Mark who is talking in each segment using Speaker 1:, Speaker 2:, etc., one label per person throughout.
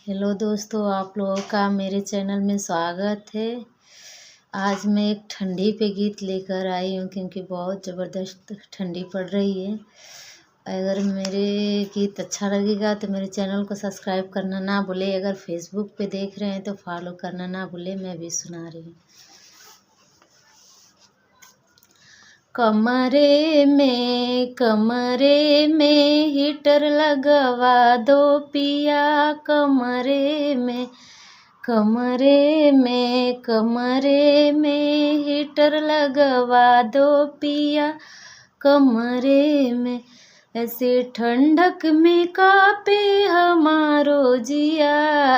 Speaker 1: Hello दोस्तों, आप लोगों का मेरे चैनल में स्वागत है। आज मैं एक ठंडी पे गीत लेकर आई हूँ क्योंकि बहुत ज़बरदस्त ठंडी पड़ रही है। अगर मेरे गीत अच्छा लगेगा तो मेरे चैनल को सब्सक्राइब करना ना भूले। अगर फेसबुक पे देख रहे हैं तो फॉलो करना ना भूले। मैं भी सुना रही हूँ। कमरे में हीटर लगवा दो पिया। कमरे में हीटर लगवा दो पिया। कमरे में ऐसे ठंडक में कापे हमारो जिया।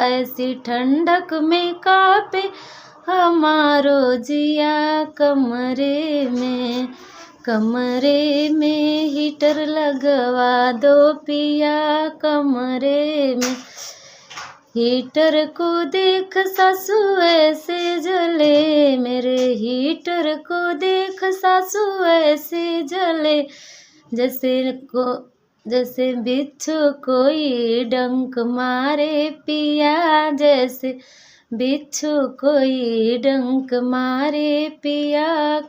Speaker 1: ऐसी ठंडक में कापे हमारो जिया। कमरे में हीटर लगवा दो पिया। कमरे में हीटर को देख सासू ऐसे जले। मेरे हीटर को देख सासू ऐसे जले। जैसे बिच्छू कोई डंक मारे पिया। जैसे बिच्छू कोई डंक मारे पिया।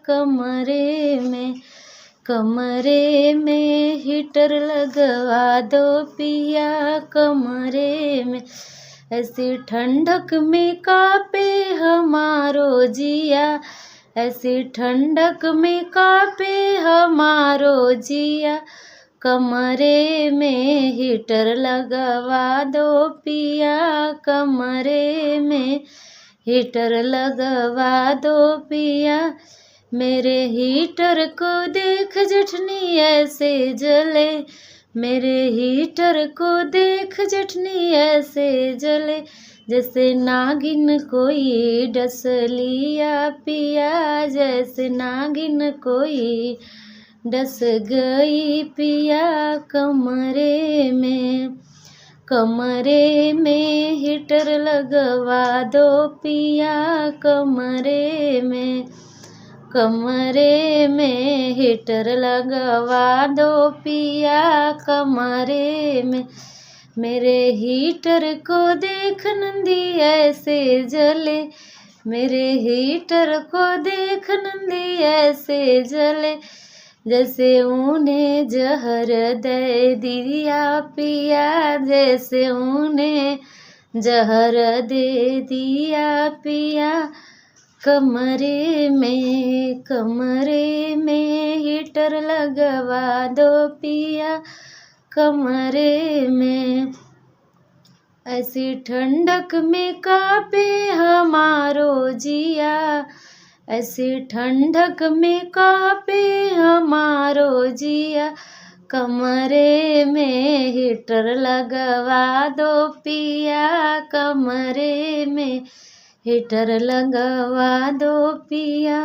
Speaker 1: कमरे में हीटर लगवा दो पिया। कमरे में ऐसी ठंडक में कापे हमारो जिया। ऐसी ठंडक में कापे हमारो जिया। कमरे में हीटर लगवा दो पिया। कमरे में हीटर लगवा दो पिया। मेरे हीटर को देख जेठनी ऐसे जले। मेरे हीटर को देख जेठनी ऐसे जले। जैसे नागिन कोई डस लिया पिया। जैसे नागिन कोई डस गई पिया। कमरे में हीटर लगवा दो पिया। कमरे में हीटर लगवा दो पिया। कमरे में मेरे हीटर को देख नंदी ऐसे जले। मेरे हीटर को देख नंदी ऐसे जले। जैसे उन्हें जहर दे दिया पिया। जैसे उन्हें जहर दे दिया पिया। कमरे में हीटर लगवा दो पिया। कमरे में ऐसी ठंडक में कापे हमारो जिया। ऐसी ठंडक में कापे हमारो जिया। कमरे में हीटर लगवा दो पिया। कमरे में हीटर लगवा दो पिया।